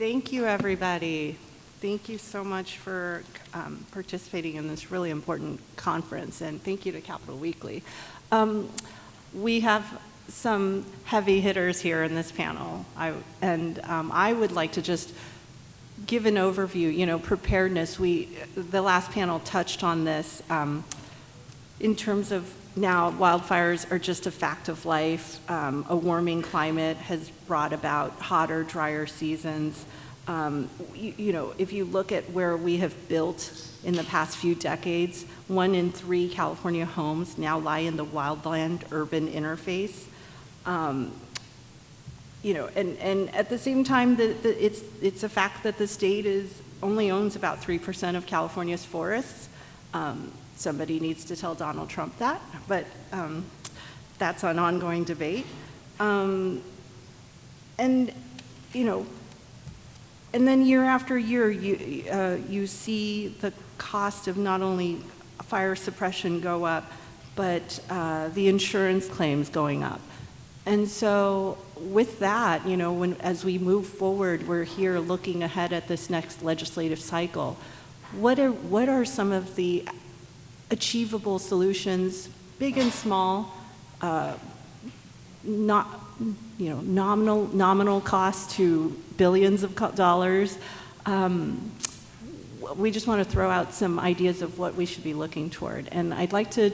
Thank you, everybody. Thank you so much for participating in this really important conference, and thank you to Capital Weekly. We have some heavy hitters here in this panel, I would like to just give an overview. Preparedness, the last panel touched on this in terms of now wildfires are just a fact of life. A warming climate has brought about hotter, drier seasons. If you look at where we have built in the past few decades, 1 in 3 California homes now lie in the wildland-urban interface. And at the same time, it's a fact that the state only owns about 3% of California's forests. Somebody needs to tell Donald Trump that, but that's an ongoing debate. And then year after year, you see the cost of not only fire suppression go up, but the insurance claims going up. And so with that, as we move forward, we're here looking ahead at this next legislative cycle. What are some of the achievable solutions, big and small, nominal cost to billions of dollars? We just want to throw out some ideas of what we should be looking toward. And I'd like to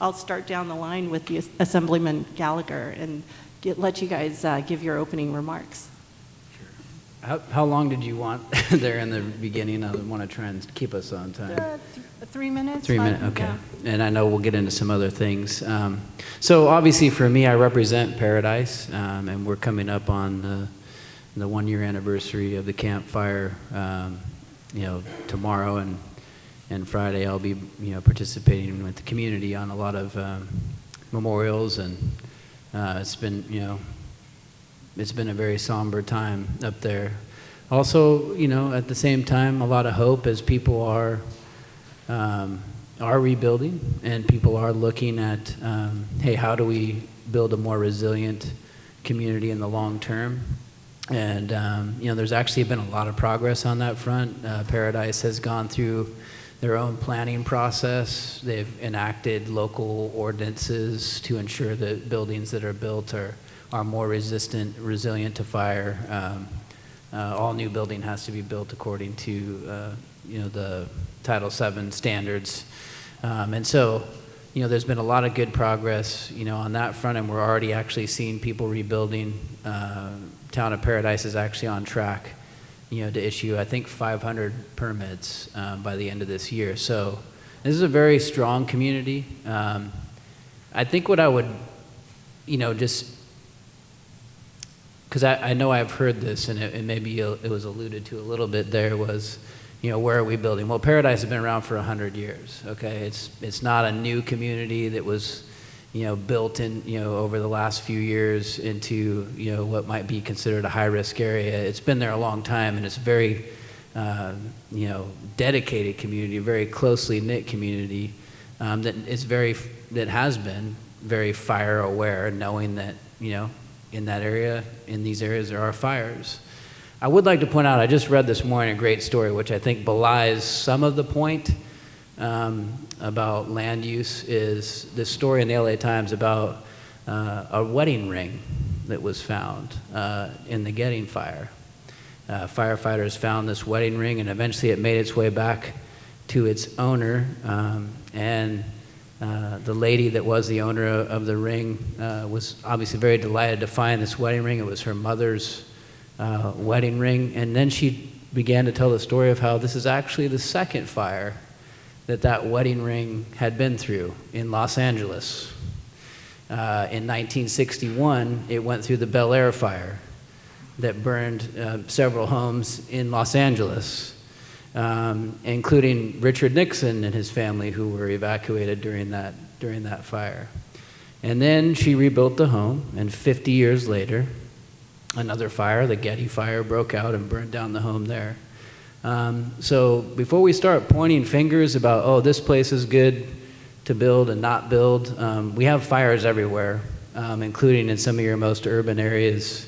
I'll start down the line with the Assemblyman Gallagher and let you guys give your opening remarks. Sure. How long did you want there in the beginning? I want to try and keep us on time. 3 minutes. 3 minutes, okay. Yeah. And I know we'll get into some other things. So obviously for me, I represent Paradise, and we're coming up on the 1-year anniversary of the Camp Fire. Tomorrow and Friday I'll be participating with the community on a lot of memorials, and it's been a very somber time up there. Also, at the same time, a lot of hope as people are rebuilding, and people are looking at, hey, how do we build a more resilient community in the long term? And there's actually been a lot of progress on that front. Paradise has gone through their own planning process. They've enacted local ordinances to ensure that buildings that are built are more resilient to fire. All new building has to be built according to the Title VII standards. And so, there's been a lot of good progress, on that front, and we're already actually seeing people rebuilding. Town of Paradise is actually on track, to issue, I think, 500 permits by the end of this year. So this is a very strong community. I think what I would, just because I know I've heard this, and maybe it was alluded to a little bit there, was, where are we building? Well, Paradise has been around for 100 years, okay? It's not a new community that was, built in, over the last few years into, what might be considered a high-risk area. It's been there a long time, and it's very, dedicated community, very closely knit community that has been very fire aware, knowing that, in that area, in these areas, there are fires. I would like to point out, I just read this morning a great story, which I think belies some of the point about land use, is this story in the LA Times about a wedding ring that was found in the Getting fire. Firefighters found this wedding ring, and eventually it made its way back to its owner, and the lady that was the owner of the ring was obviously very delighted to find this wedding ring. It was her mother's wedding ring, and then she began to tell the story of how this is actually the second fire that wedding ring had been through in Los Angeles. In 1961, it went through the Bel Air fire that burned several homes in Los Angeles, including Richard Nixon and his family, who were evacuated during that fire. And then she rebuilt the home, and 50 years later, another fire, the Getty fire, broke out and burned down the home there. So before we start pointing fingers about, oh, this place is good to build and not build, we have fires everywhere, including in some of your most urban areas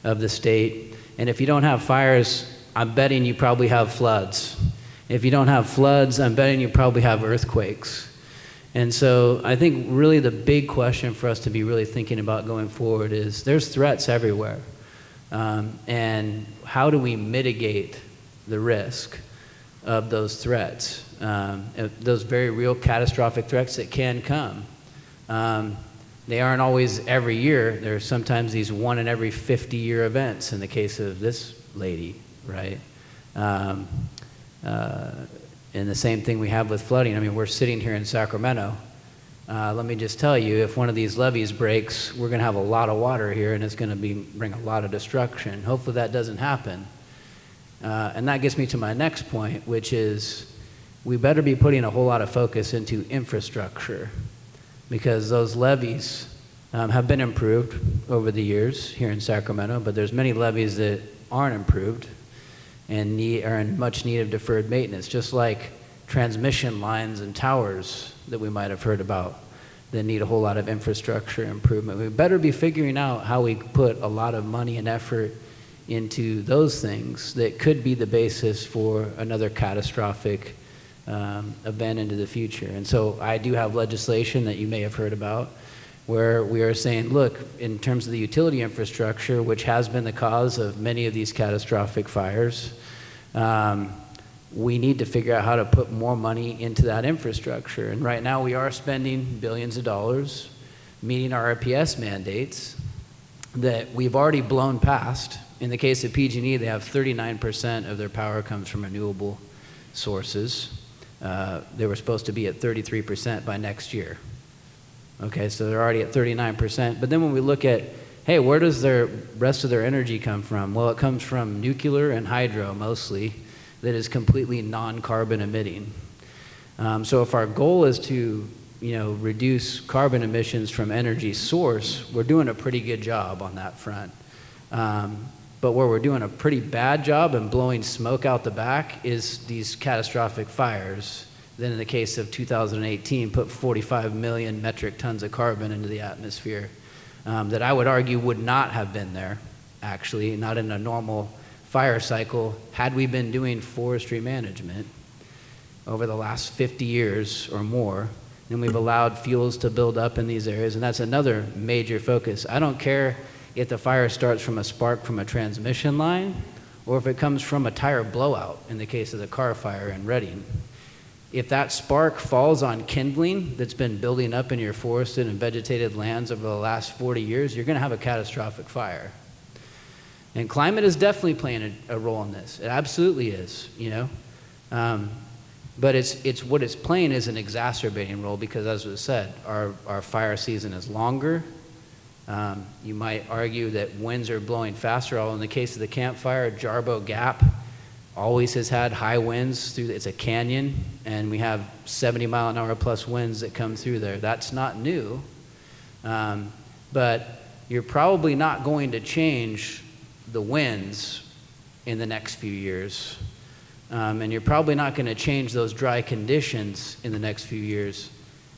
of the state. And if you don't have fires I'm betting you probably have floods. If you don't have floods, I'm betting you probably have earthquakes. And so I think really the big question for us to be really thinking about going forward is there's threats everywhere. And how do we mitigate the risk of those threats, those very real catastrophic threats that can come? They aren't always every year. There's sometimes these 1 in every 50-year events in the case of this lady, right? And the same thing we have with flooding. I mean, we're sitting here in Sacramento. Let me just tell you, if one of these levees breaks, we're going to have a lot of water here, and it's going to bring a lot of destruction. Hopefully that doesn't happen. And that gets me to my next point, which is we better be putting a whole lot of focus into infrastructure, because those levees have been improved over the years here in Sacramento, but there's many levees that aren't improved and are in much need of deferred maintenance, just like transmission lines and towers that we might have heard about that need a whole lot of infrastructure improvement. We better be figuring out how we put a lot of money and effort into those things that could be the basis for another catastrophic event into the future. And so I do have legislation that you may have heard about where we are saying, look, in terms of the utility infrastructure, which has been the cause of many of these catastrophic fires, we need to figure out how to put more money into that infrastructure. And right now we are spending billions of dollars meeting our RPS mandates that we've already blown past. In the case of PG&E, they have 39% of their power comes from renewable sources. They were supposed to be at 33% by next year. Okay, so they're already at 39%. But then when we look at, hey, where does the rest of their energy come from? Well, it comes from nuclear and hydro mostly that is completely non-carbon emitting. So if our goal is to, reduce carbon emissions from energy source, we're doing a pretty good job on that front. But where we're doing a pretty bad job and blowing smoke out the back is these catastrophic fires. Then in the case of 2018, put 45 million metric tons of carbon into the atmosphere that I would argue would not have been there, actually, not in a normal fire cycle, had we been doing forestry management over the last 50 years or more. And we've allowed fuels to build up in these areas, and that's another major focus. I don't care if the fire starts from a spark from a transmission line or if it comes from a tire blowout in the case of the car fire in Redding. If that spark falls on kindling that's been building up in your forested and vegetated lands over the last 40 years, you're going to have a catastrophic fire. And climate is definitely playing a role in this. It absolutely is, but it's what it's playing is an exacerbating role because, as was said, our fire season is longer. You might argue that winds are blowing faster. Although in the case of the Camp Fire, Jarbo Gap always has had high winds through. It's a canyon, and we have 70-mile-an-hour plus winds that come through there. That's not new, but you're probably not going to change the winds in the next few years, and you're probably not going to change those dry conditions in the next few years.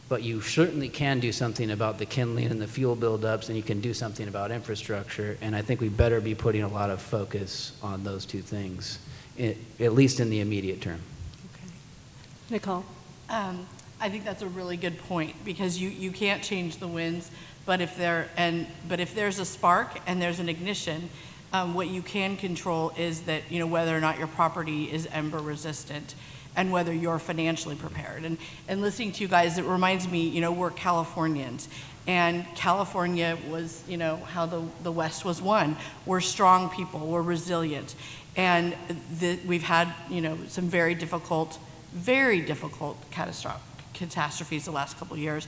But you certainly can do something about the kindling and the fuel buildups, and you can do something about infrastructure. And I think we better be putting a lot of focus on those two things, at least in the immediate term. Okay. Nicole? I think that's a really good point because you can't change the winds, but if there's a spark and there's an ignition, what you can control is that whether or not your property is ember resistant. And whether you're financially prepared. And listening to you guys, it reminds me, we're Californians. And California was, how the West was won. We're strong people, we're resilient. And we've had, some very difficult catastrophes the last couple of years.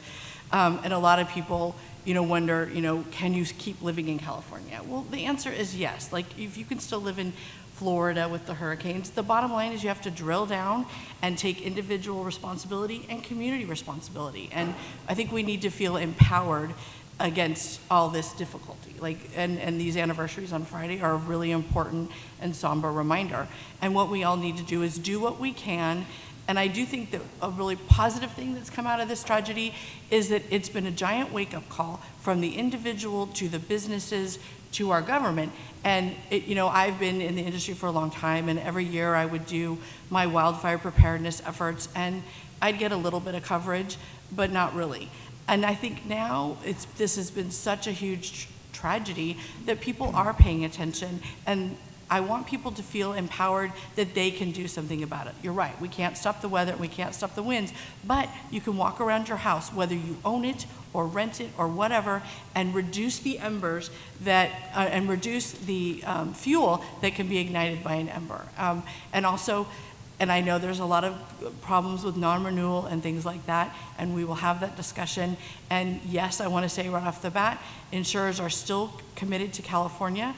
And a lot of people, wonder, can you keep living in California? Well, the answer is yes. Like, if you can still live in Florida with the hurricanes, the bottom line is you have to drill down and take individual responsibility and community responsibility. And I think we need to feel empowered against all this difficulty. And these anniversaries on Friday are a really important and somber reminder. And what we all need to do is do what we can. And I do think that a really positive thing that's come out of this tragedy is that it's been a giant wake-up call from the individual to the businesses to our government. And I've been in the industry for a long time, and every year I would do my wildfire preparedness efforts, and I'd get a little bit of coverage, but not really. And I think now this has been such a huge tragedy that people are paying attention, and I want people to feel empowered that they can do something about it. You're right, we can't stop the weather, we can't stop the winds, but you can walk around your house, whether you own it or rent it or whatever, and reduce the embers and reduce the fuel that can be ignited by an ember. And I know there's a lot of problems with non-renewal and things like that, and we will have that discussion. And yes, I want to say right off the bat, insurers are still committed to California.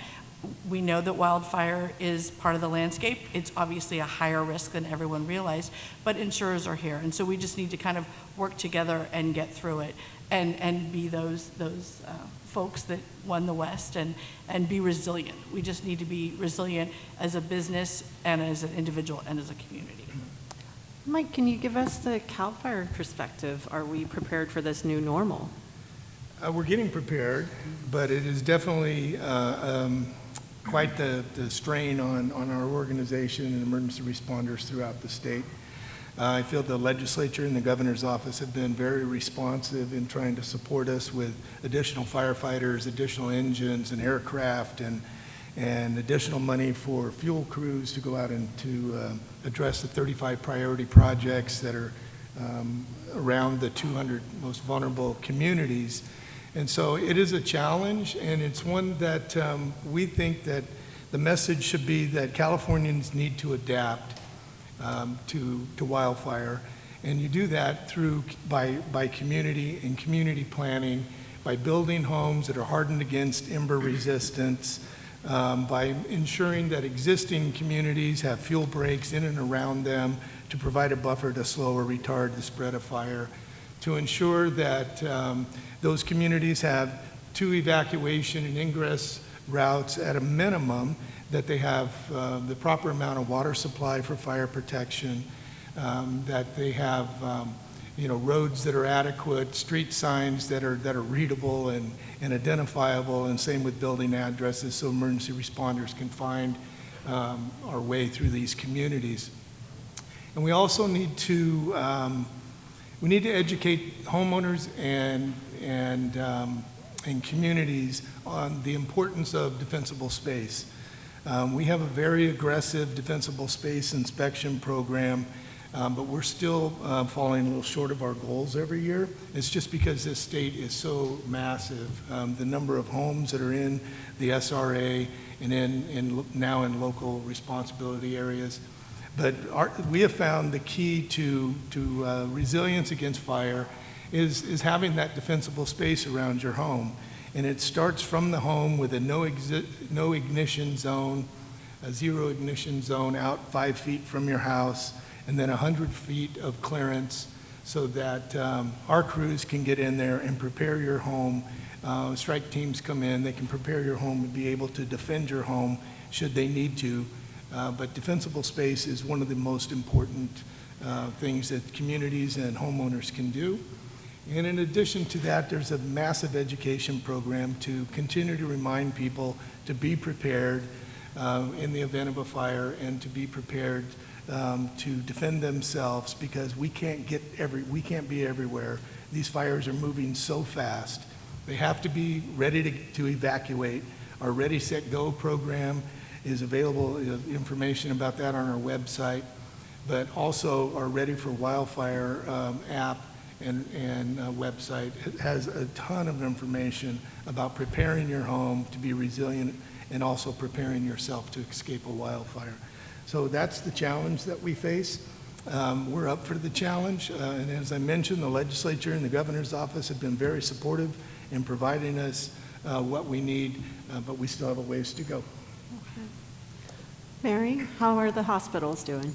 We know that wildfire is part of the landscape. It's obviously a higher risk than everyone realized, but insurers are here. And so we just need to kind of work together and get through it and be those folks that won the West and be resilient. We just need to be resilient as a business and as an individual and as a community. Mike, can you give us the CAL FIRE perspective? Are we prepared for this new normal? We're getting prepared, but it is definitely quite the strain on our organization and emergency responders throughout the state. I feel the legislature and the governor's office have been very responsive in trying to support us with additional firefighters, additional engines and aircraft, and additional money for fuel crews to go out and to address the 35 priority projects that are around the 200 most vulnerable communities. And so it is a challenge, and it's one that we think that the message should be that Californians need to adapt to wildfire, and you do that by community and community planning, by building homes that are hardened against ember resistance, by ensuring that existing communities have fuel breaks in and around them to provide a buffer to slow or retard the spread of fire, to ensure that those communities have 2 evacuation and ingress routes at a minimum, that they have the proper amount of water supply for fire protection, that they have roads that are adequate, street signs that are readable and identifiable, and same with building addresses so emergency responders can find our way through these communities. And we also need to educate homeowners and communities on the importance of defensible space. We have a very aggressive defensible space inspection program, but we're still falling a little short of our goals every year. It's just because this state is so massive. The number of homes that are in the SRA and now in local responsibility areas. But we have found the key to resilience against fire is having that defensible space around your home. And it starts from the home with a no ignition zone, a 0 ignition zone out 5 feet from your house, and then 100 feet of clearance so that our crews can get in there and prepare your home. Strike teams come in, they can prepare your home and be able to defend your home should they need to. But defensible space is one of the most important things that communities and homeowners can do. And in addition to that, there's a massive education program to continue to remind people to be prepared in the event of a fire and to be prepared to defend themselves, because we can't be everywhere. These fires are moving so fast. They have to be ready to evacuate. Our Ready, Set, Go program is available, information about that on our website, but also our Ready for Wildfire app and website has a ton of information about preparing your home to be resilient and also preparing yourself to escape a wildfire. So that's the challenge that we face. We're up for the challenge, and as I mentioned, the legislature and the governor's office have been very supportive in providing us what we need, but we still have a ways to go. Okay. Mary, how are the hospitals doing?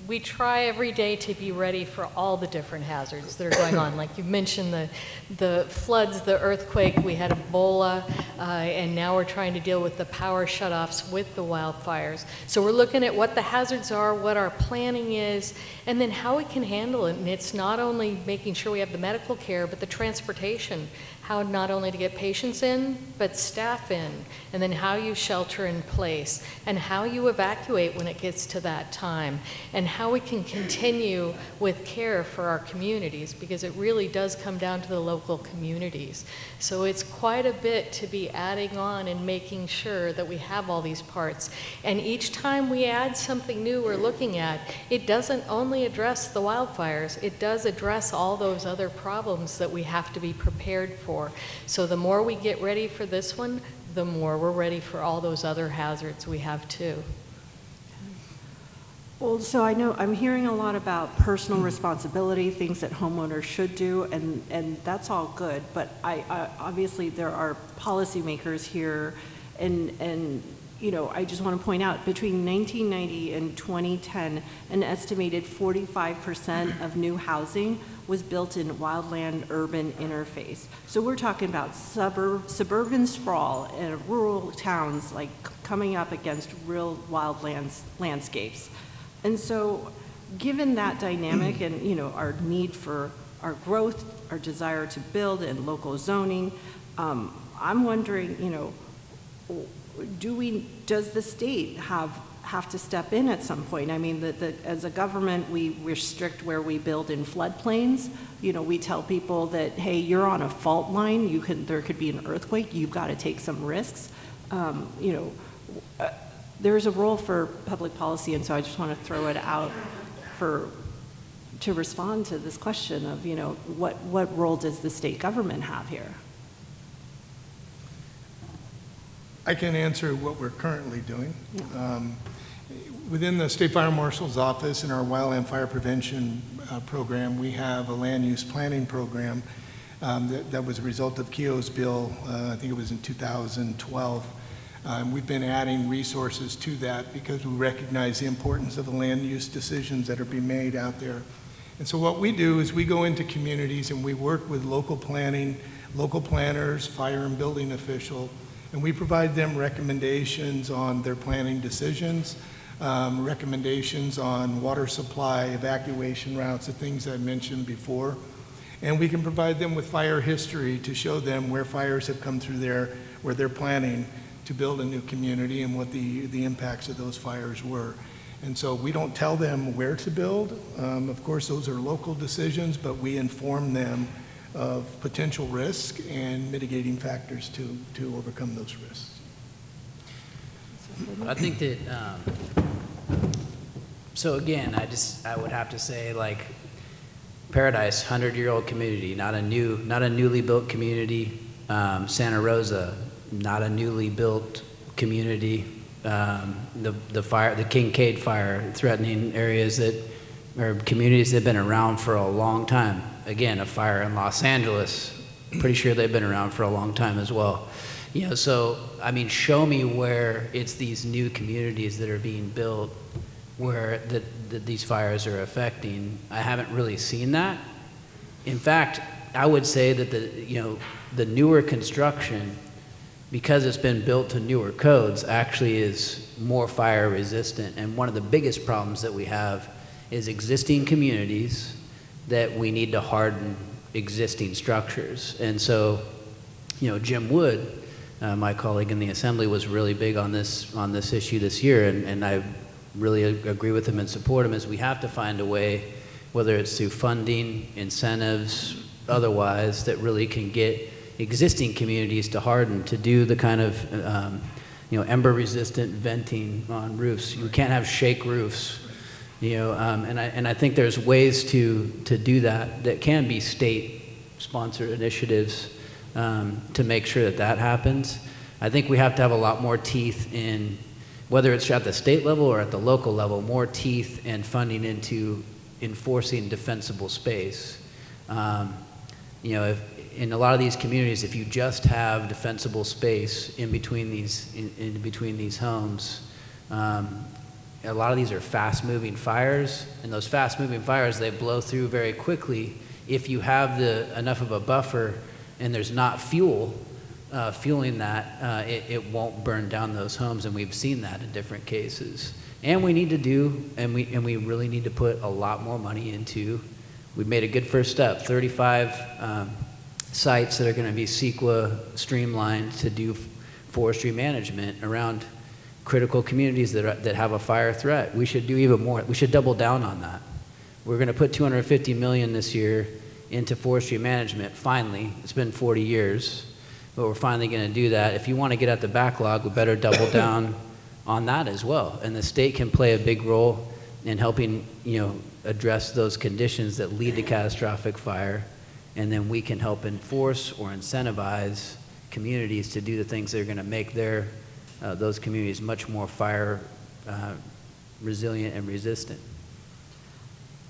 we try every day to be ready for all the different hazards that are going on. Like you mentioned, the floods, the earthquake, we had Ebola, and now we're trying to deal with the power shutoffs with the wildfires. So we're looking at what the hazards are, what our planning is, and then how we can handle it. And it's not only making sure we have the medical care, but the transportation. How not only to get patients in, but staff in, and then how you shelter in place, and how you evacuate when it gets to that time, and how we can continue with care for our communities, because it really does come down to the local communities. So it's quite a bit to be adding on and making sure that we have all these parts. And each time we add something new we're looking at, it doesn't only address the wildfires, it does address all those other problems that we have to be prepared for. So the more we get ready for this one, the more we're ready for all those other hazards we have too. Well, so I know I'm hearing a lot about personal responsibility, things that homeowners should do, and that's all good. But I obviously there are policymakers here, and you know, I just want to point out between 1990 and 2010, an estimated 45% of new housing was built in wildland-urban interface. So we're talking about suburban sprawl and rural towns like coming up against real landscapes. And so given that dynamic and, you know, our need for our growth, our desire to build and local zoning, I'm wondering, you know, does the state have to step in at some point? I mean, as a government, we restrict where we build in floodplains. You know, we tell people that, hey, you're on a fault line. There could be an earthquake. You've got to take some risks. You know, there's a role for public policy, and so I just want to throw it out to respond to this question of, you know, what role does the state government have here? I can answer what we're currently doing. Yeah. Within the State Fire Marshal's office in our wildland fire prevention program, we have a land use planning program that was a result of Keogh's bill, I think it was in 2012. We've been adding resources to that because we recognize the importance of the land use decisions that are being made out there. And so what we do is we go into communities and we work with local planning, local planners, fire and building officials, and we provide them recommendations on their planning decisions, recommendations on water supply, evacuation routes, the things I mentioned before. And we can provide them with fire history to show them where fires have come through there, where they're planning to build a new community and what the impacts of those fires were. And so we don't tell them where to build. Of course, those are local decisions, but we inform them of potential risk and mitigating factors to overcome those risks. I think that, so again, I would have to say, like, Paradise, 100-year-old community, not a newly built community. Santa Rosa, not a newly built community. The Kincaid fire threatening areas that are communities that have been around for a long time. Again, a fire in Los Angeles, pretty sure they've been around for a long time as well. You know, so, I mean, show me where it's these new communities that are being built where that these fires are affecting. I haven't really seen that. In fact, I would say that the newer construction, because it's been built to newer codes, actually is more fire resistant. And one of the biggest problems that we have is existing communities that we need to harden existing structures. And so, you know, Jim Wood, my colleague in the Assembly, was really big on this issue this year, and I really agree with him and support him, is we have to find a way, whether it's through funding, incentives, otherwise, that really can get existing communities to harden, to do the kind of ember-resistant venting on roofs. You can't have shake roofs. You know, and I think there's ways to do that can be state-sponsored initiatives to make sure that happens. I think we have to have a lot more teeth in, whether it's at the state level or at the local level, more teeth and funding into enforcing defensible space. You know, in a lot of these communities, if you just have defensible space in between these homes, a lot of these are fast-moving fires, and those fast-moving fires, they blow through very quickly. If you have enough of a buffer and there's not fueling that, it won't burn down those homes, and we've seen that in different cases. And we need to we really need to put a lot more money into, we've made a good first step, 35 sites that are going to be CEQA streamlined to do forestry management around critical communities that have a fire threat. We should do even more. We should double down on that. We're going to put $250 million this year into forestry management, finally. It's been 40 years, but we're finally going to do that. If you want to get at the backlog, we better double down on that as well. And the state can play a big role in helping, address those conditions that lead to catastrophic fire, and then we can help enforce or incentivize communities to do the things that are going to make those communities much more fire resilient and resistant.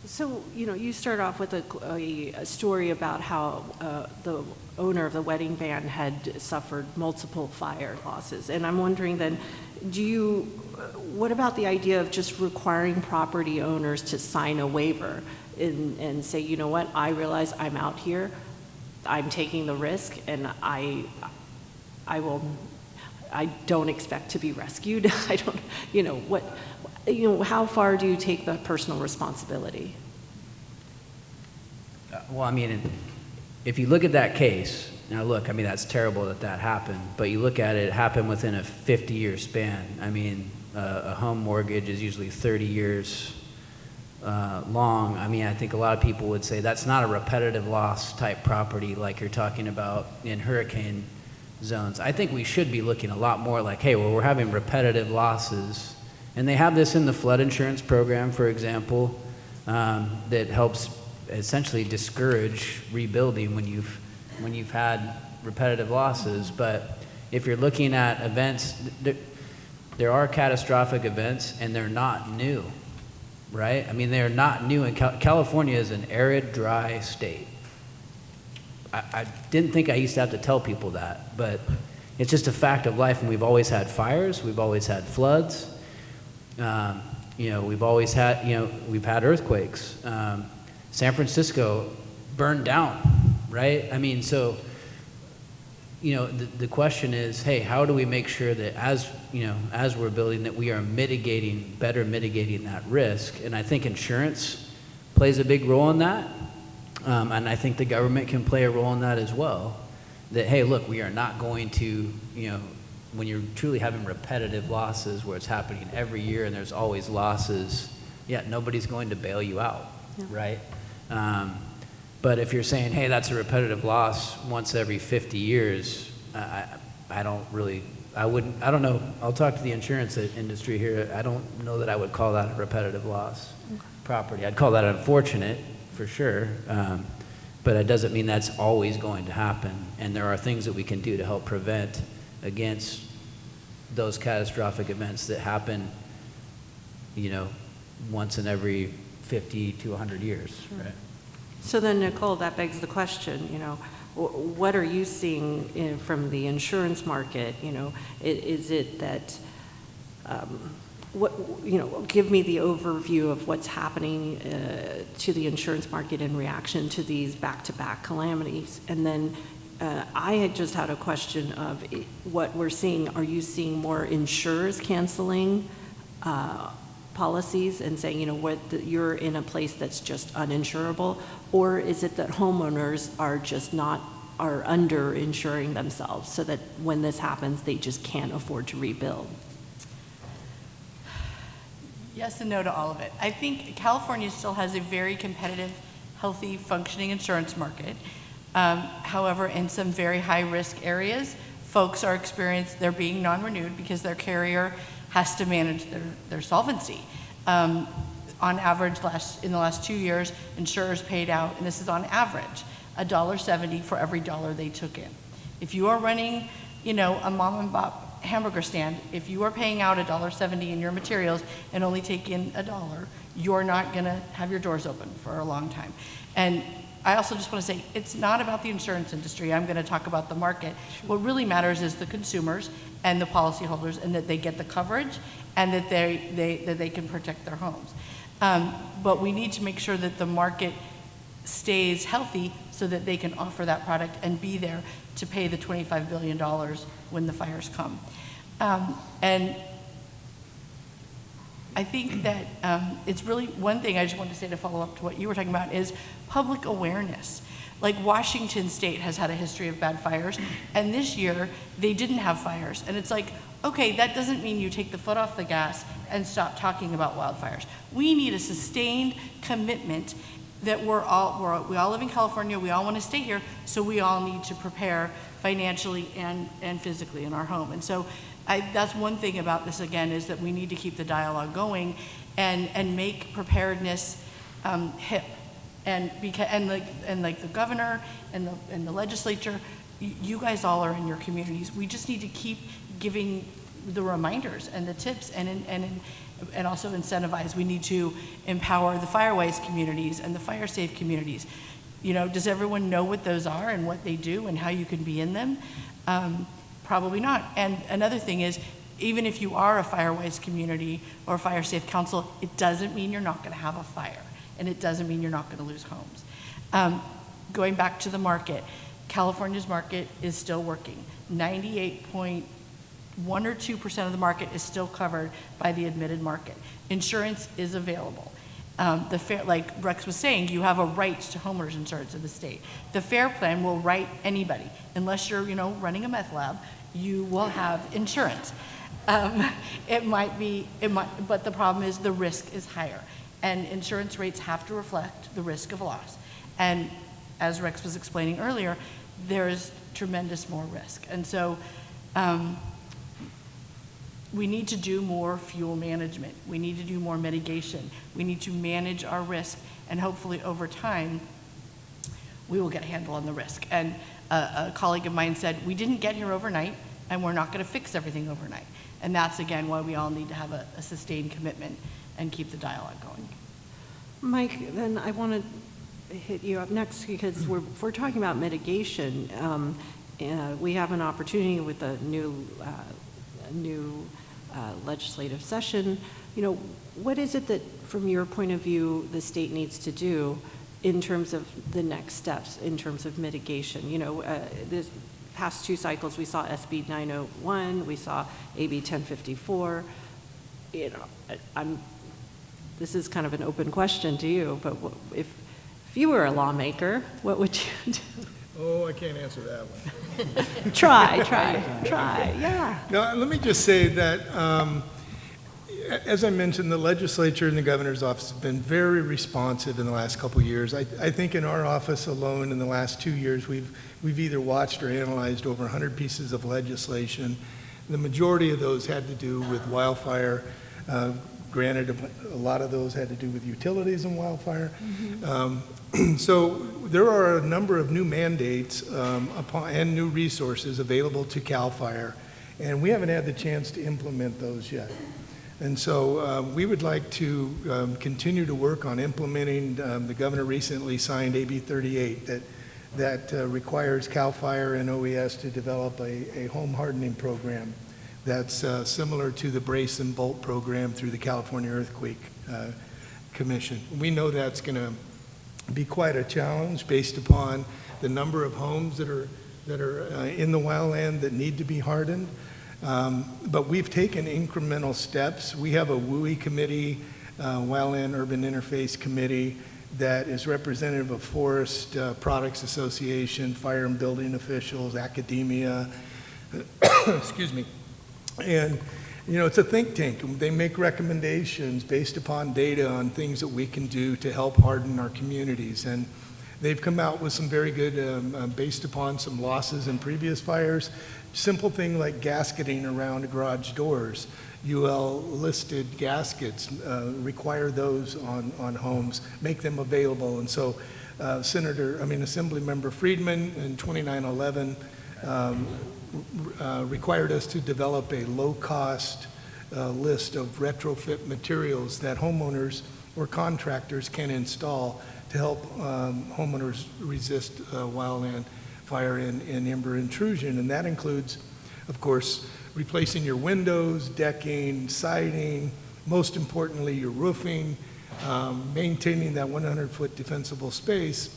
So, you start off with a story about how the owner of the wedding band had suffered multiple fire losses. And I'm wondering then, what about the idea of just requiring property owners to sign a waiver and say, you know what, I realize I'm out here, I'm taking the risk, and I don't expect to be rescued. How far do you take the personal responsibility? Well, if you look at that case, now look, that's terrible that happened, but you look at it, it happened within a 50-year span. A home mortgage is usually 30 years long. I think a lot of people would say that's not a repetitive loss type property like you're talking about in hurricane zones. I think we should be looking a lot more like, hey, well, we're having repetitive losses. And they have this in the flood insurance program, for example, that helps essentially discourage rebuilding when you've had repetitive losses. But if you're looking at events, there are catastrophic events, and they're not new, right? They're not new. And California is an arid, dry state. I didn't think I used to have to tell people that, but it's just a fact of life. And we've always had fires. We've always had floods. We've always had, we've had earthquakes. San Francisco burned down, right? The question is, hey, how do we make sure that as we're building, that we are better mitigating that risk? And I think insurance plays a big role in that. And I think the government can play a role in that as well. That, hey, look, we are not going to, when you're truly having repetitive losses where it's happening every year and there's always losses, nobody's going to bail you out, right? But if you're saying, hey, that's a repetitive loss once every 50 years, I don't know. I'll talk to the insurance industry here. I don't know that I would call that a repetitive loss property. I'd call that unfortunate for sure. But it doesn't mean that's always going to happen. And there are things that we can do to help prevent against those catastrophic events that happen, once in every 50 to 100 years, right? So then, Nicole, that begs the question, what are you seeing from the insurance market? Is it that, give me the overview of what's happening to the insurance market in reaction to these back-to-back calamities. And then I had just had a question of what we're seeing. Are you seeing more insurers canceling policies and saying, you're in a place that's just uninsurable? Or is it that homeowners are under-insuring themselves so that when this happens, they just can't afford to rebuild? Yes and no to all of it. I think California still has a very competitive, healthy, functioning insurance market. However, in some very high-risk areas, folks are they're being non-renewed because their carrier has to manage their solvency. On average, in the last 2 years, insurers paid out, and this is on average, $1.70 for every dollar they took in. If you are running, a mom and pop hamburger stand, if you are paying out $1.70 in your materials and only take in $1, you're not going to have your doors open for a long time. And I also just want to say, it's not about the insurance industry. I'm going to talk about the market. What really matters is the consumers and the policyholders, and that they get the coverage and that they can protect their homes. But we need to make sure that the market stays healthy so that they can offer that product and be there to pay the $25 billion when the fires come. And I think that it's really one thing I just wanted to say to follow up to what you were talking about is public awareness. Like Washington State has had a history of bad fires, and this year they didn't have fires. And it's like, okay, that doesn't mean you take the foot off the gas and stop talking about wildfires. We need a sustained commitment that we all live in California, we all want to stay here, so we all need to prepare financially and physically in our home. And so that's one thing about this, again, is that we need to keep the dialogue going and make preparedness hip. And like the governor and the legislature, you guys all are in your communities. We just need to keep giving the reminders and the tips and also incentivize. We need to empower the fire-wise communities and the fire-safe communities. You know, does everyone know what those are and what they do and how you can be in them? Probably not. And another thing is, even if you are a fire-wise community or a fire-safe council, it doesn't mean you're not going to have a fire, and it doesn't mean you're not going to lose homes. Going back to the market, California's market is still working. 98.1 or 2% of the market is still covered by the admitted market. Insurance is available. The fair, like Rex was saying, you have a right to homeowners insurance in the state. The FAIR plan will write anybody, unless you're, running a meth lab, you will have insurance. But the problem is the risk is higher, and insurance rates have to reflect the risk of loss. And as Rex was explaining earlier, there is tremendous more risk. And so we need to do more fuel management. We need to do more mitigation. We need to manage our risk, and hopefully over time, we will get a handle on the risk. And a colleague of mine said, we didn't get here overnight, and we're not gonna fix everything overnight. And that's, again, why we all need to have a sustained commitment and keep the dialogue going. Mike, then I want to hit you up next, because if we're talking about mitigation, we have an opportunity with a new legislative session. What is it that, from your point of view, the state needs to do in terms of the next steps, in terms of mitigation? This past two cycles, we saw SB 901, we saw AB 1054. This is kind of an open question to you, but if you were a lawmaker, what would you do? Oh, I can't answer that one. Try, yeah. Now, let me just say that, as I mentioned, the legislature and the governor's office have been very responsive in the last couple of years. I think in our office alone in the last 2 years, we've either watched or analyzed over 100 pieces of legislation. The majority of those had to do with wildfire. Granted, a lot of those had to do with utilities and wildfire. Mm-hmm. So there are a number of new mandates and new resources available to CAL FIRE, and we haven't had the chance to implement those yet. And so we would like to continue to work on implementing. The governor recently signed AB 38 that requires CAL FIRE and OES to develop a home hardening program that's similar to the brace and bolt program through the California Earthquake Commission. We know that's going to be quite a challenge based upon the number of homes that are in the wildland that need to be hardened. But we've taken incremental steps. We have a WUI committee, Wildland Urban Interface Committee, that is representative of Forest Products Association, fire and building officials, academia, excuse me. And, it's a think tank. They make recommendations based upon data on things that we can do to help harden our communities. And they've come out with some very good, based upon some losses in previous fires, simple thing like gasketing around garage doors. UL listed gaskets, require those on homes, make them available. And so Assemblymember Friedman in 2911 required us to develop a low-cost list of retrofit materials that homeowners or contractors can install to help homeowners resist wildland fire and ember intrusion. And that includes, of course, replacing your windows, decking, siding, most importantly, your roofing, maintaining that 100-foot defensible space.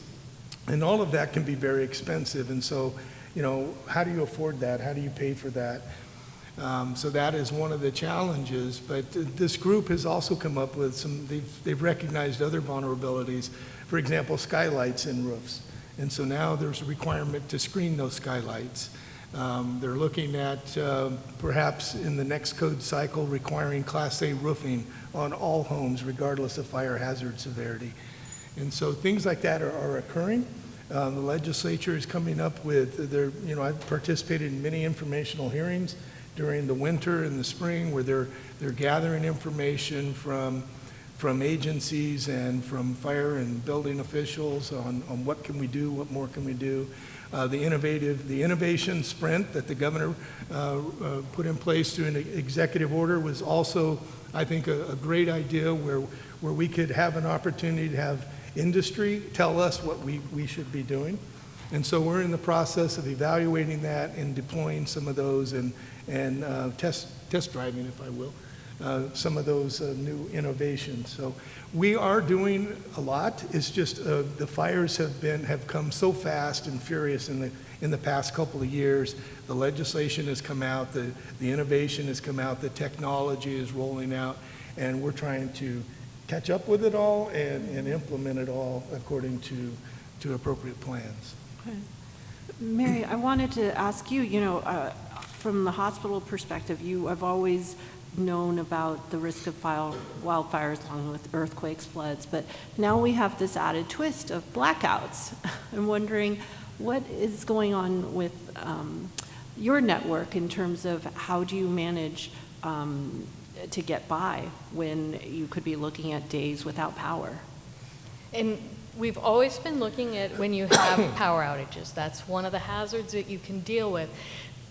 And all of that can be very expensive. And so, how do you afford that? How do you pay for that? So that is one of the challenges. But this group has also come up with they've recognized other vulnerabilities. For example, skylights in roofs. And so now there's a requirement to screen those skylights. They're looking at perhaps in the next code cycle requiring Class A roofing on all homes regardless of fire hazard severity. And so things like that are occurring. The legislature is coming up with I've participated in many informational hearings during the winter and the spring where they're gathering information from agencies and from fire and building officials on what can we do, what more can we do. The innovation sprint that the governor put in place through an executive order was also, I think, a great idea where we could have an opportunity to have industry tell us what we should be doing. And so we're in the process of evaluating that and deploying some of those and test driving, if I will, some of those new innovations. So we are doing a lot. It's just the fires have come so fast and furious in the past couple of years. The legislation has come out, the innovation has come out, the technology is rolling out, and we're trying to catch up with it all and implement it all according to appropriate plans. Okay. Mary, I wanted to ask you, from the hospital perspective, you have always known about the risk of wildfires along with earthquakes, floods, but now we have this added twist of blackouts. I'm wondering what is going on with your network in terms of how do you manage to get by when you could be looking at days without power? And we've always been looking at when you have power outages. That's one of the hazards that you can deal with.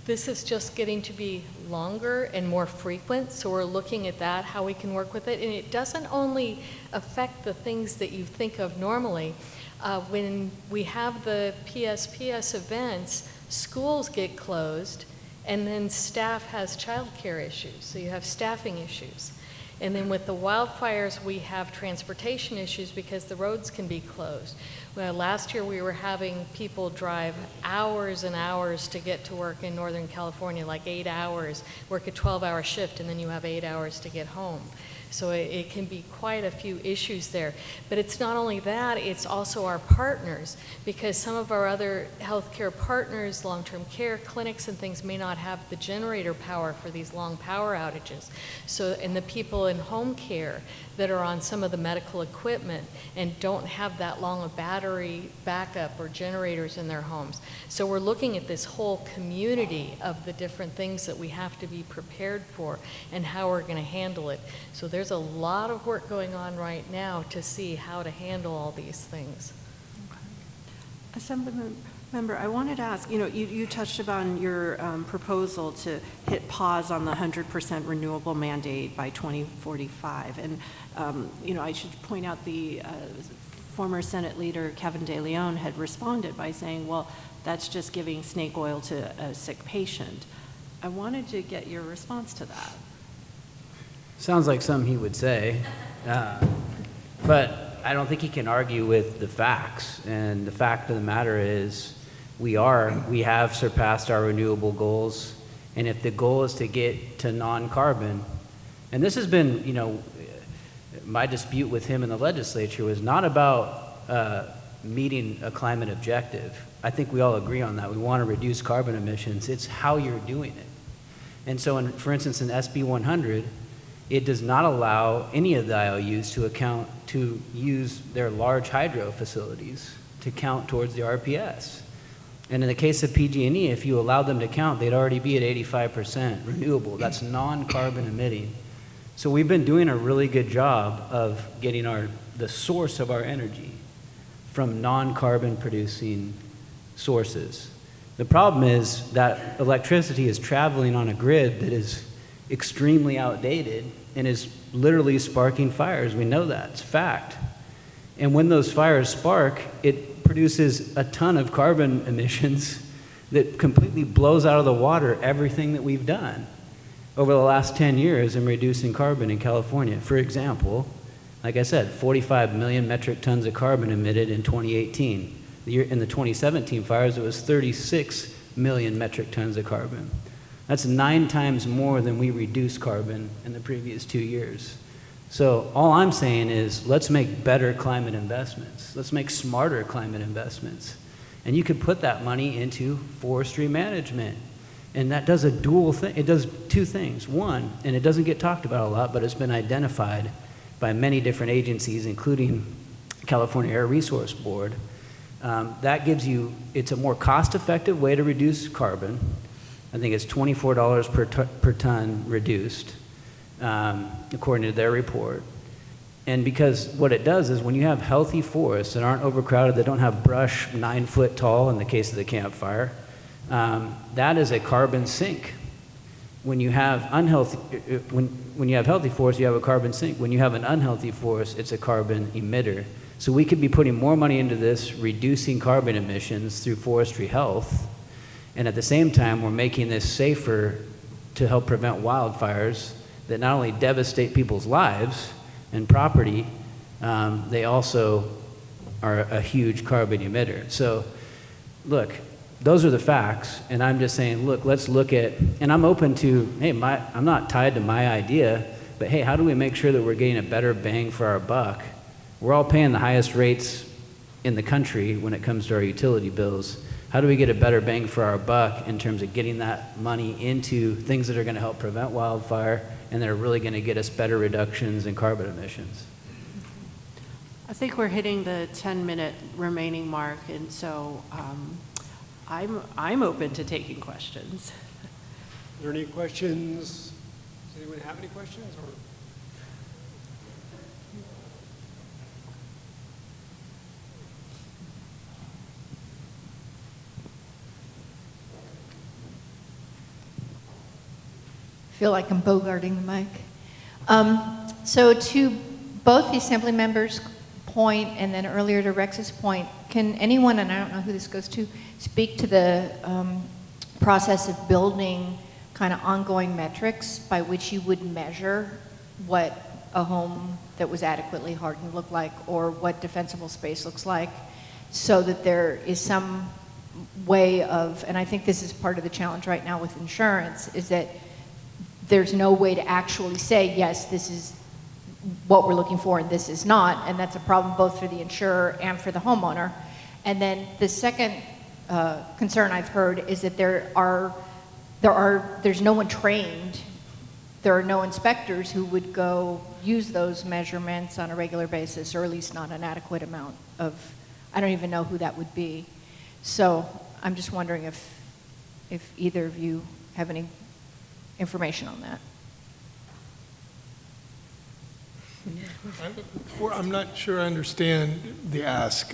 This is just getting to be longer and more frequent, so we're looking at that, how we can work with it. And it doesn't only affect the things that you think of normally. When we have the PSPS events, schools get closed, and then staff has childcare issues, so you have staffing issues. And then with the wildfires, we have transportation issues because the roads can be closed. Well, last year we were having people drive hours and hours to get to work in Northern California, like 8 hours, work a 12-hour shift, and then you have 8 hours to get home. So it can be quite a few issues there. But it's not only that, it's also our partners, because some of our other healthcare partners, long-term care clinics and things may not have the generator power for these long power outages. So, and the people in home care that are on some of the medical equipment and don't have that long a battery backup or generators in their homes. So we're looking at this whole community of the different things that we have to be prepared for and how we're going to handle it. So there's a lot of work going on right now to see how to handle all these things. Assemblymember, I wanted to ask, you touched upon your proposal to hit pause on the 100% renewable mandate by 2045. And, I should point out the former Senate leader, Kevin De Leon, had responded by saying, well, that's just giving snake oil to a sick patient. I wanted to get your response to that. Sounds like something he would say, but I don't think he can argue with the facts. And the fact of the matter is we have surpassed our renewable goals. And if the goal is to get to non-carbon, and this has been, my dispute with him in the legislature was not about meeting a climate objective. I think we all agree on that. We want to reduce carbon emissions. It's how you're doing it. And so, for instance, in SB 100, it does not allow any of the IOUs to use their large hydro facilities to count towards the RPS. And in the case of PG&E, if you allowed them to count, they'd already be at 85% renewable. That's non-carbon emitting. So we've been doing a really good job of getting the source of our energy from non-carbon producing sources. The problem is that electricity is traveling on a grid that is extremely outdated and is literally sparking fires. We know that. It's a fact. And when those fires spark, it produces a ton of carbon emissions that completely blows out of the water everything that we've done over the last 10 years in reducing carbon in California. For example, like I said, 45 million metric tons of carbon emitted in 2018. In the 2017 fires, it was 36 million metric tons of carbon. That's 9 times more than we reduced carbon in the previous 2 years. So all I'm saying is, let's make better climate investments. Let's make smarter climate investments. And you could put that money into forestry management. And that does a dual thing. It does 2 things. One, and it doesn't get talked about a lot, but it's been identified by many different agencies, including California Air Resource Board. That gives you, it's a more cost-effective way to reduce carbon. I think it's $24 per ton reduced, according to their report. And because what it does is when you have healthy forests that aren't overcrowded, that don't have brush 9 foot tall in the case of the campfire, that is a carbon sink. When you have unhealthy, when you have healthy forests, you have a carbon sink. When you have an unhealthy forest, it's a carbon emitter. So we could be putting more money into this, reducing carbon emissions through forestry health, and at the same time, we're making this safer to help prevent wildfires that not only devastate people's lives and property, they also are a huge carbon emitter. So, look, those are the facts, and I'm just saying, look, let's look at, and I'm open to, hey, I'm not tied to my idea, but hey, how do we make sure that we're getting a better bang for our buck? We're all paying the highest rates in the country when it comes to our utility bills. How do we get a better bang for our buck in terms of getting that money into things that are going to help prevent wildfire and that are really going to get us better reductions in carbon emissions? I think we're hitting the 10-minute remaining mark, and so I'm open to taking questions. Are there any questions? Does anyone have any questions? Or? I feel like I'm bogarting the mic. So to both the assembly members' point and then earlier to Rex's point, can anyone, and I don't know who this goes to, speak to the process of building kind of ongoing metrics by which you would measure what a home that was adequately hardened looked like, or what defensible space looks like, so that there is some way of, and I think this is part of the challenge right now with insurance, is that there's no way to actually say, yes, this is what we're looking for and this is not, and that's a problem both for the insurer and for the homeowner. And then the second concern I've heard is that there's no one trained, there are no inspectors who would go use those measurements on a regular basis, or at least not an adequate amount of, I don't even know who that would be. So I'm just wondering if either of you have any information on that. I'm not sure I understand the ask.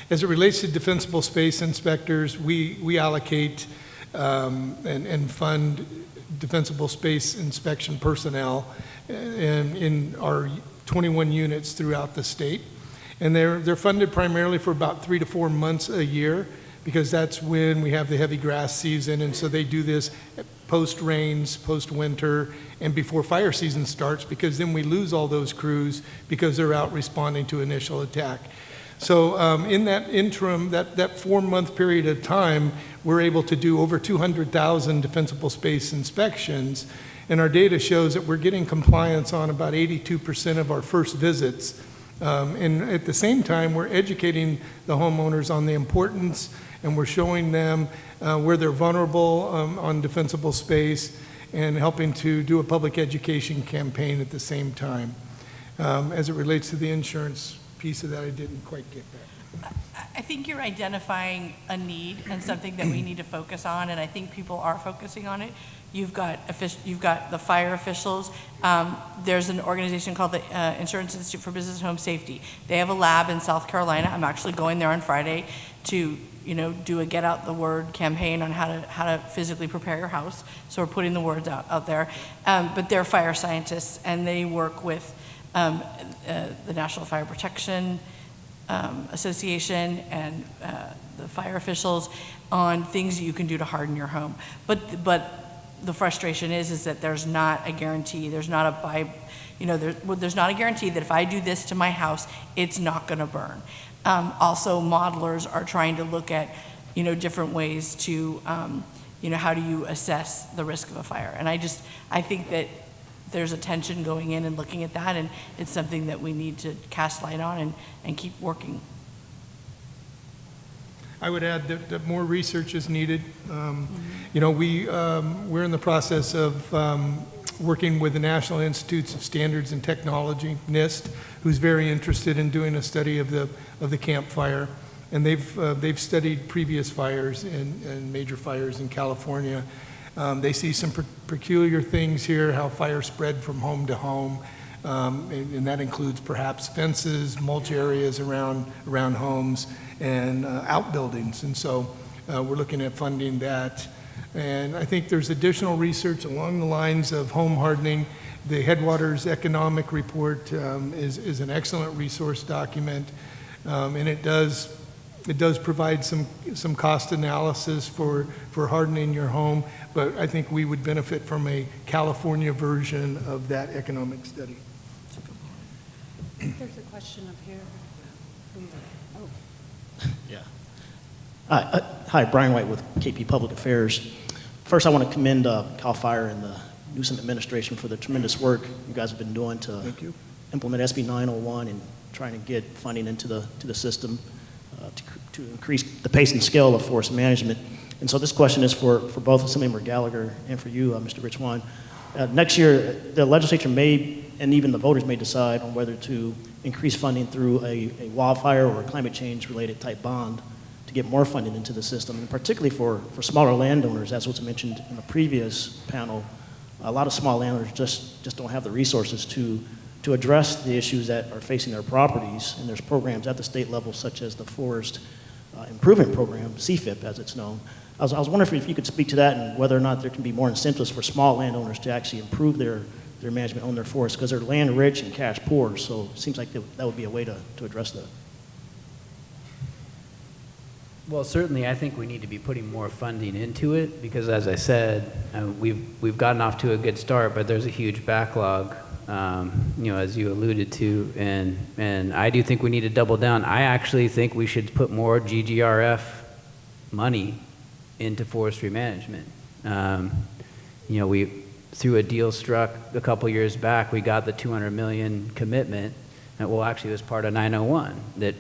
As it relates to defensible space inspectors, we allocate and fund defensible space inspection personnel in our 21 units throughout the state. And they're funded primarily for about 3 to 4 months a year, because that's when we have the heavy grass season, and so they do this post-rains, post-winter, and before fire season starts, because then we lose all those crews because they're out responding to initial attack. So in that interim, that 4-month period of time, we're able to do over 200,000 defensible space inspections, and our data shows that we're getting compliance on about 82% of our first visits. And at the same time, we're educating the homeowners on the importance, and we're showing them where they're vulnerable on defensible space, and helping to do a public education campaign at the same time. As it relates to the insurance piece of that, I didn't quite get that. I think you're identifying a need and something that we need to focus on, and I think people are focusing on it. You've got the fire officials. There's an organization called the Insurance Institute for Business and Home Safety. They have a lab in South Carolina. I'm actually going there on Friday to do a Get Out the Word campaign on how to physically prepare your house. So we're putting the words out there. But they're fire scientists, and they work with the National Fire Protection Association and the fire officials. on things that you can do to harden your home. But the frustration is that there's not a guarantee. There's not there's not a guarantee that if I do this to my house, it's not going to burn. Also, modelers are trying to look at, different ways to, how do you assess the risk of a fire? And I think that there's a tension going in and looking at that, and it's something that we need to cast light on and keep working. I would add that more research is needed. We're in the process of working with the National Institutes of Standards and Technology, NIST, who's very interested in doing a study of the campfire. And they've studied previous fires and major fires in California. They see some peculiar things here, how fire spread from home to home, and that includes perhaps fences, mulch areas around homes, and outbuildings. And so we're looking at funding that. And I think there's additional research along the lines of home hardening. The Headwaters Economic Report is an excellent resource document, and it does provide some cost analysis for hardening your home, but I think we would benefit from a California version of that economic study. There's a question up here. Yeah. Hi, Brian White with KP Public Affairs. First, I want to commend CAL FIRE and the Newsom administration for the tremendous work you guys have been doing to implement SB 901 and trying to get funding into the system to increase the pace and scale of forest management. And so this question is for both Assemblymember Gallagher and for you, Mr. Richwine. Next year, the legislature may, and even the voters may decide on whether to increase funding through a wildfire or a climate change related type bond to get more funding into the system, and particularly for smaller landowners, as was mentioned in the previous panel. A lot of small landowners just don't have the resources to address the issues that are facing their properties, and there's programs at the state level such as the Forest Improvement Program, CFIP as it's known. I was wondering if you could speak to that and whether or not there can be more incentives for small landowners to actually improve their management on their forests, because they're land rich and cash poor, so it seems like that would be a way to address that. Well, certainly, I think we need to be putting more funding into it because, as I said, we've gotten off to a good start, but there's a huge backlog, as you alluded to, and I do think we need to double down. I actually think we should put more GGRF money into forestry management. We through a deal struck a couple years back, we got the $200 million commitment. And, well, actually, it was part of 901 that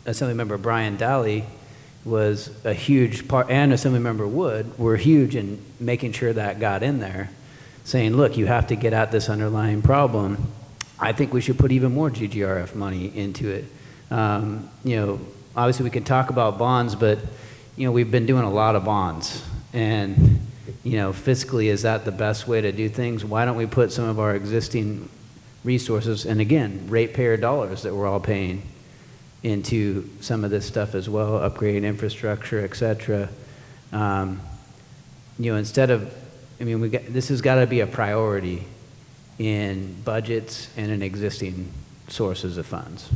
Assemblymember Brian Daly was a huge part, and Assemblymember Wood were huge in making sure that got in there, saying, look, you have to get at this underlying problem. I think we should put even more GGRF money into it. Obviously we can talk about bonds, but, we've been doing a lot of bonds. And, fiscally, is that the best way to do things? Why don't we put some of our existing resources, and again, ratepayer dollars that we're all paying, into some of this stuff as well, upgrading infrastructure, et cetera. Instead of, this has got to be a priority in budgets and in existing sources of funds.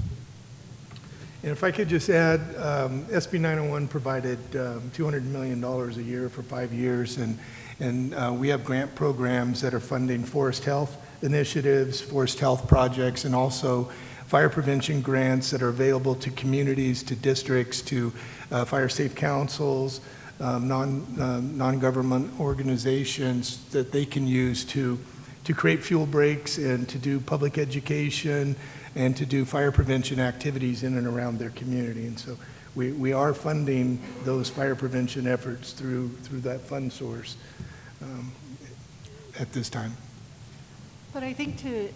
And if I could just add, SB 901 provided $200 million a year for 5 years, and we have grant programs that are funding forest health initiatives, forest health projects, and also fire prevention grants that are available to communities, to districts, to fire safe councils, non-government organizations that they can use to create fuel breaks and to do public education and to do fire prevention activities in and around their community. And so we are funding those fire prevention efforts through that fund source at this time. But I think to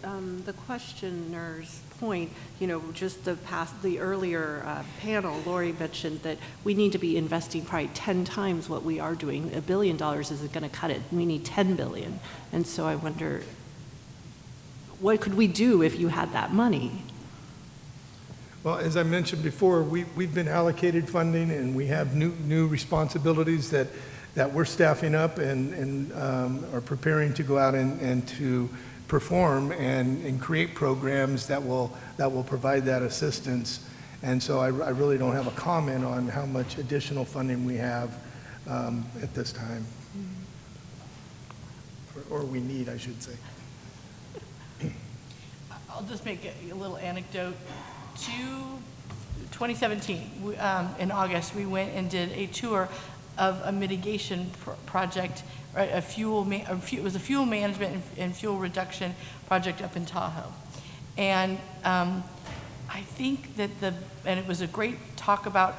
the questioner's point, just the earlier panel, Lori mentioned that we need to be investing probably 10 times what we are doing. $1 billion isn't going to cut it. We need 10 billion. And so I wonder, what could we do if you had that money? Well, as I mentioned before, we've been allocated funding, and we have new responsibilities that we're staffing up and are preparing to go out and to perform and create programs that will provide that assistance. And so I really don't have a comment on how much additional funding we have at this time. Or we need, I should say. I'll just make a little anecdote. 2017, in August, we went and did a tour of a mitigation project, right, it was a fuel management and fuel reduction project up in Tahoe. And I think that and it was a great talk about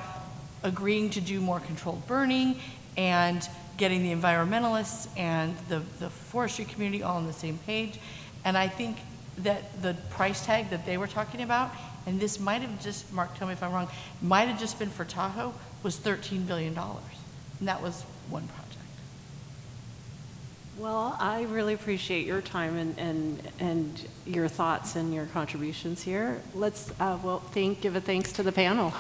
agreeing to do more controlled burning and getting the environmentalists and the forestry community all on the same page. And I think that the price tag that they were talking about, and this might have just, Mark, tell me if I'm wrong, might have just been for Tahoe, was $13 billion. And that was one project. Well, I really appreciate your time and your thoughts and your contributions here. Let's give a thanks to the panel.